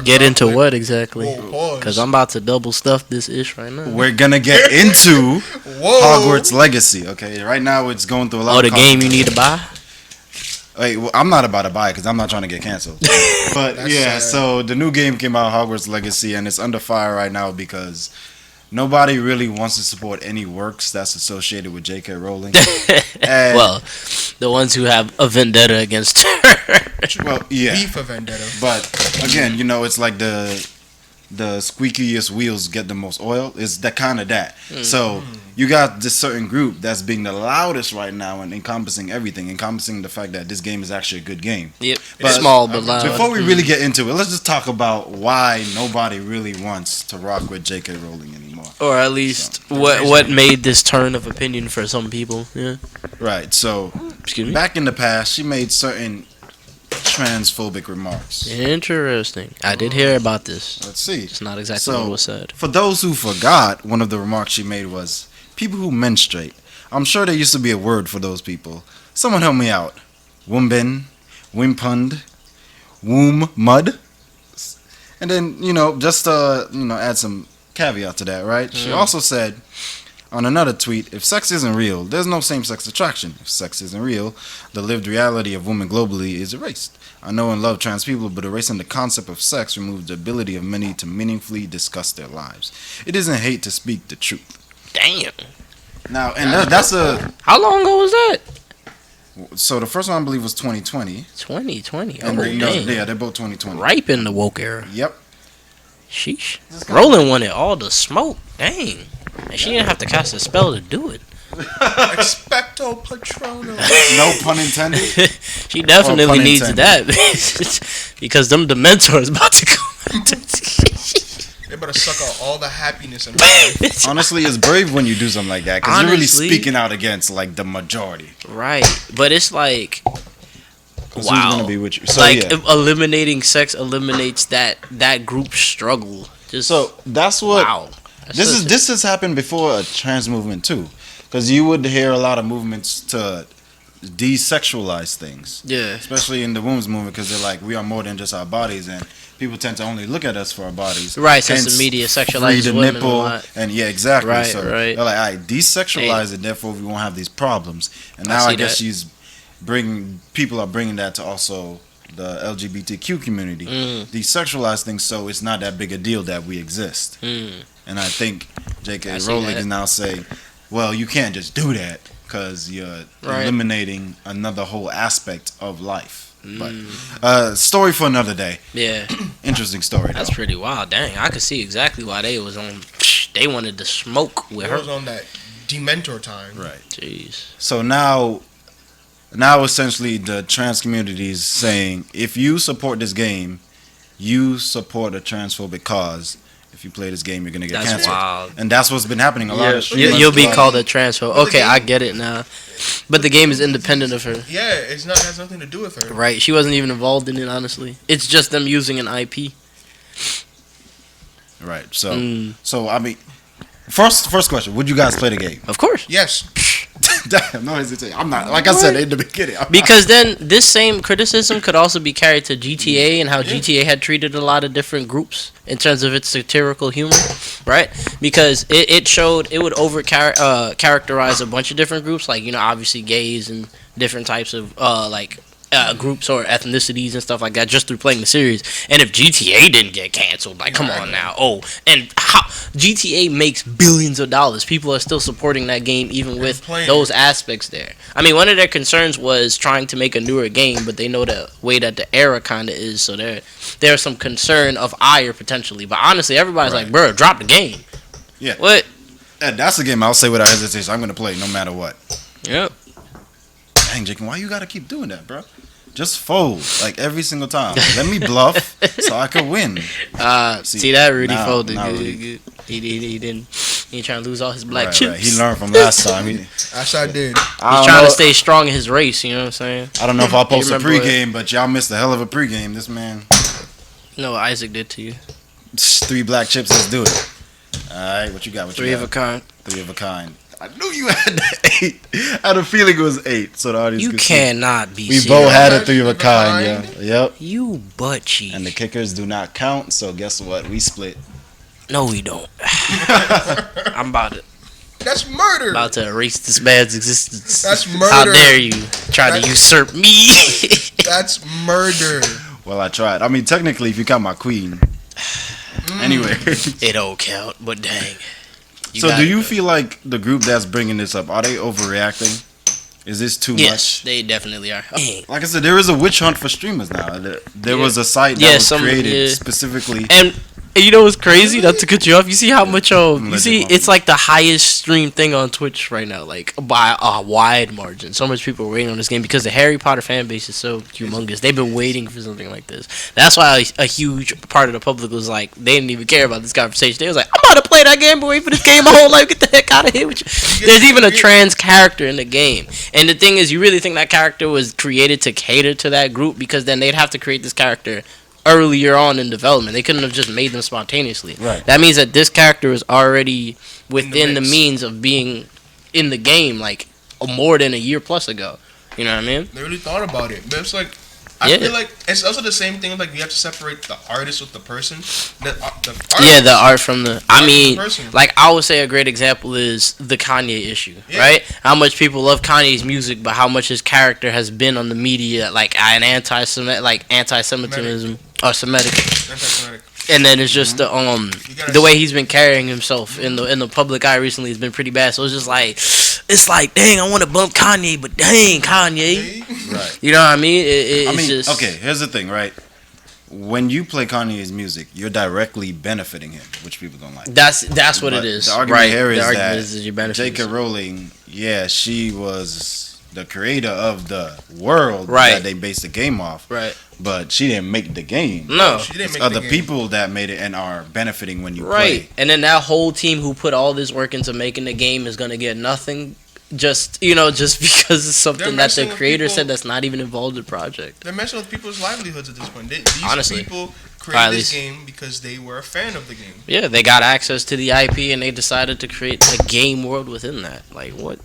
Get into what exactly? Whoa, Because I'm about to double stuff this ish right now. We're gonna get into Hogwarts Legacy. Okay, right now it's going through a lot. Oh, the game you need to buy? Wait, well, I'm not about to buy it because I'm not trying to get canceled. But yeah, so the new game came out, Hogwarts Legacy, and it's under fire right now because nobody really wants to support any works that's associated with J.K. Rowling. And Well, the ones who have a vendetta against her. well, yeah, Beef a vendetta. but again, it's like the squeakiest wheels get the most oil. It's that kind of that. So you got this certain group that's being the loudest right now and encompassing everything, encompassing the fact that this game is actually a good game. Yep. But Small but loud. Before we really get into it, let's just talk about why nobody really wants to rock with J.K. Rowling anymore. Or at least what made this turn of opinion for some people. Yeah. Right. So Excuse me. back in the past, she made certain transphobic remarks. Interesting. I did hear about this. Let's see. It's not exactly what was said. For those who forgot, one of the remarks she made was, people who menstruate. I'm sure there used to be a word for those people. Someone help me out. Womben, wimpund, womb mud. And then, just to, add some caveat to that, right? She also said on another tweet, if sex isn't real, there's no same-sex attraction. If sex isn't real, the lived reality of women globally is erased. I know and love trans people, but erasing the concept of sex removes the ability of many to meaningfully discuss their lives. It isn't hate to speak the truth. Damn. Now, and that's a... How long ago was that? So the first one I believe was 2020. 2020. And Oh, yeah, dang. they're both 2020. Ripe in the woke era. Yep. Sheesh. Roland wanted all the smoke. Dang. And she didn't have to cast a spell to do it. Expecto Patronum. No pun intended. She definitely pun needs intended. that. Because them Dementors about to come. They better suck out all the happiness in her life. Honestly, it's brave when you do something like that because you're really Honestly. speaking out against like the majority. Right. But it's like, 'Cause wow. Who's gonna be with you? So Like, yeah. eliminating sex eliminates that group struggle. Just So that's what. wow. This has happened before a trans movement too, because you would hear a lot of movements to desexualize things, Yeah. especially in the women's movement, because they're like, we are more than just our bodies, and people tend to only look at us for our bodies. Right, since Hence, the media free sexualizes the women nipple, a lot. and yeah, exactly. Right, so right. they're like, all right, desexualize it, therefore we won't have these problems. And now see I guess that. people are bringing that to also the LGBTQ community. Mm. Desexualize things so it's not that big a deal that we exist. Mm. And I think J.K. I see Rowling that. is now saying, well, you can't just do that because you're Right. eliminating another whole aspect of life. Mm. But story for another day. Yeah. Interesting story. That's though. pretty wild. Dang, I could see exactly why they was on. They wanted to smoke with It was her. on that Dementor time. Right. Jeez. So now essentially the trans community is saying, if you support this game, you support a transphobic cause. If you play this game, you're gonna get That's canceled. wild. And that's what's been happening. A lot of streamers You'll be throughout- called a transphobe. Okay, I get it now. But the game is independent of her. Yeah, it has nothing to do with her. Right. She wasn't even involved in it, honestly. It's just them using an IP. Right. So Mm. so I mean, first question: would you guys play the game? Of course. Yes. Damn, no hesitation. I'm not. Like I said in the beginning. I'm Because then this same criticism could also be carried to GTA and how GTA had treated a lot of different groups in terms of its satirical humor, right? Because it showed it would characterize a bunch of different groups, like, obviously gays and different types of groups or ethnicities and stuff like that just through playing the series. And if GTA didn't get canceled, like, come on now. Oh, and how GTA makes billions of dollars. People are still supporting that game even with playing those aspects there. I mean, one of their concerns was trying to make a newer game, but they know the way that the era kind of is, so there's some concern of ire potentially. But honestly, everybody's Right. like, bro, drop the game. Yeah. What? And that's a game I'll say without hesitation. I'm gonna play no matter what. Yep. Dang, Jake, why you gotta keep doing that, bro? Just fold like every single time. Let me bluff so I could win. See that Rudy now- folded now good, Rudy- good. He didn't. He ain't trying to lose all his black Right, chips. right. He learned from last time. Yes, I did. He's trying to stay strong in his race. You know what I'm saying? I don't know if I'll post a remember what- pregame, but y'all missed a hell of a pregame. This man, You know what Isaac did to you? 3 black chips. Let's do it. All right, what you got? What you Three got? of a kind. 3 of a kind. I knew you had the 8. I had a feeling it was 8. So the audience You could cannot be see. We serious. both had a 3 of a kind, yeah. Yep. You butt cheek. And the kickers do not count, so guess what? We split. No, we don't. I'm about to. That's murder. About to erase this man's existence. That's murder. How dare you try to usurp me? That's murder. Well, I tried. I mean, technically, if you count my queen. Anyway. It don't count, but dang. So do you feel like the group that's bringing this up, are they overreacting? Is this too much? Yes, they definitely are. Like I said, there is a witch hunt for streamers now. There was a site that was created specifically. And you know what's crazy? Not to cut you off. You see how much you see? It's like the highest streamed thing on Twitch right now, like by a wide margin. So much people are waiting on this game because the Harry Potter fan base is so humongous. They've been waiting for something like this. That's why a huge part of the public was like, they didn't even care about this conversation. They was like, I'm about to play that game, but wait for this game my whole life. Get the heck out of here with you. There's even a trans character in the game, and the thing is, you really think that character was created to cater to that group? Because then they'd have to create this character earlier on in development. They couldn't have just made them spontaneously. Right. That means that this character is already within the means of being in the game, like more than a year plus ago. You know what I mean? They really thought about it, but it's like, I feel like it's also the same thing. Like, you have to separate the artist with the person. The art from the. I mean, like, I would say a great example is the Kanye issue, right? How much people love Kanye's music, but how much his character has been on the media, like an anti-Semitism or Semitic. Anti-Semitic. And then it's just the way he's been carrying himself in the public eye recently has been pretty bad. So it's like, dang, I want to bump Kanye, but dang, Kanye. Right. You know what I mean? It's just, okay, here's the thing, right? When you play Kanye's music, you're directly benefiting him, which people don't like. That's what it is. The argument here is that you're benefiting J.K. Rowling, she was the creator of the world that they based the game off. Right. But she didn't make the game. No. She didn't make other people that made it and are benefiting when you play. Right. And then that whole team who put all this work into making the game is going to get nothing just because it's something that the creator said that's not even involved in the project. They're messing with people's livelihoods at this point. These people created this game because they were a fan of the game. Yeah, they got access to the IP and they decided to create a game world within that. Like, what?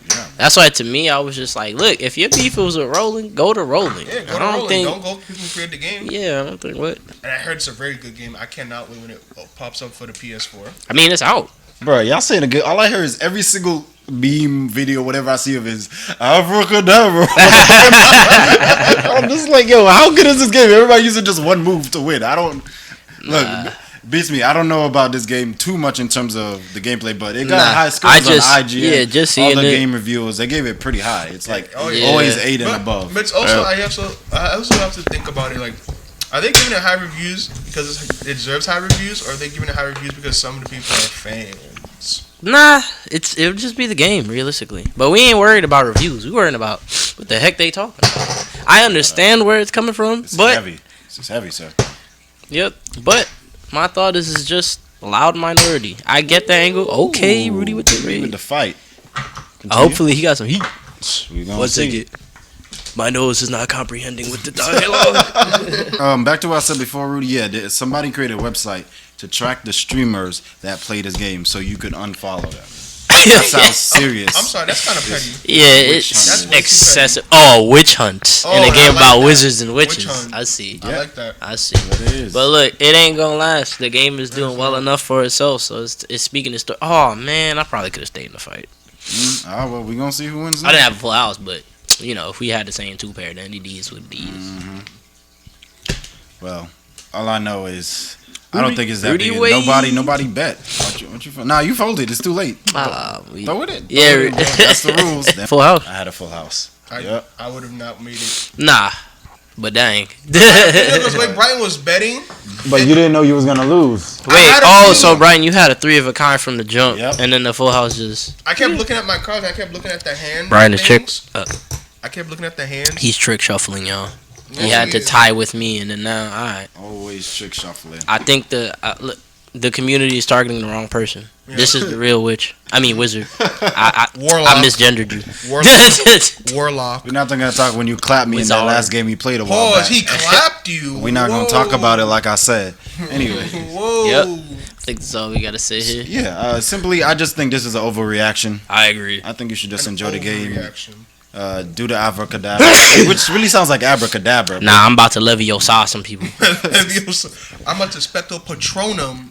Yeah. That's why, to me, I was just like, look, if your beef was with Rowling, go to Rowling. Yeah, go to Rowling. Don't go to people who create the game. Yeah, I don't think what. And I heard it's a very good game. I cannot wait when it pops up for the PS4. I mean, it's out. Bro, y'all saying a good. All I hear is every single meme video, whatever I see of is abracadabra. I'm just like, yo, how good is this game? Everybody using just one move to win. I don't look. Beats me. I don't know about this game too much in terms of the gameplay, but it got high scores on IGN. Yeah, just seeing all the game reviewers, they gave it pretty high. It's like always 8 and above. But it's also, I also have to think about it. Like, are they giving it high reviews because it deserves high reviews, or are they giving it high reviews because some of the people are fans? Nah, it'll just be the game, realistically. But we ain't worried about reviews. We worried about what the heck they talking about. I understand where it's coming from, but heavy. It's heavy, sir. Yep, but my thought is just a loud minority. I get the angle. Okay, Rudy with the raid. With the fight. Hopefully he got some heat. What's it? My nose is not comprehending with the dialogue. Back to what I said before, Rudy. Yeah, somebody created a website to track the streamers that play this game so you could unfollow them. That sounds serious. I'm sorry, that's kind of petty. Yeah, it's excessive. Oh, witch hunt in a game about wizards and witches. I see. I like that. I see. It is. But look, it ain't gonna last. The game is doing well enough for itself, so it's speaking the story. Oh man, I probably could have stayed in the fight. Well, we gonna see who wins. I didn't have a full house, but if we had the same 2 pair, then these would these. Mm-hmm. Well, all I know is. I don't think it's that big. Nobody bet. What you nah, you folded. It's too late. Throw it in. Yeah, that's the rules. Full house. I had a full house. I would have not made it. Nah, but dang. Because like Brian was betting, but you didn't know you was gonna lose. Wait, so Brian, you had a 3 of a kind from the jump, and then the full house just. I kept looking at my cards. I kept looking at the hand. Brian is trick. I kept looking at the hands. He's trick shuffling, y'all. He had to tie with me, and then now, all right. Always trick shuffling. I think the community is targeting the wrong person. Yeah. This is the real witch. I mean, wizard. Warlock. I misgendered you. Warlock. We're not gonna talk when you clapped me in that last game you played a while back. He clapped you. We're not gonna talk about it like I said. Anyway. Whoa. Yep. think that's all we gotta say here. Yeah, simply, I just think this is an overreaction. I agree. I think you should just enjoy the game. Reaction. Do the abracadabra, which really sounds like abracadabra. Nah, I'm about to levy your sauce on people. I'm about to specto patronum.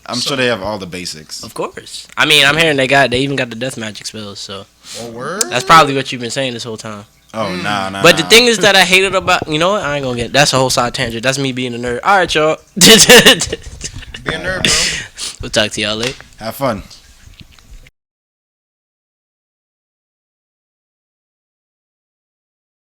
I'm sure they have all the basics. Of course. I mean, I'm hearing they even got the death magic spells, so Oh, word? that's probably what you've been saying this whole time. Oh, nah. But the thing is that I hated about, you know what? I ain't gonna get. That's a whole side tangent. That's me being a nerd. All right, y'all. Be a nerd, bro. We'll talk to y'all later. Have fun.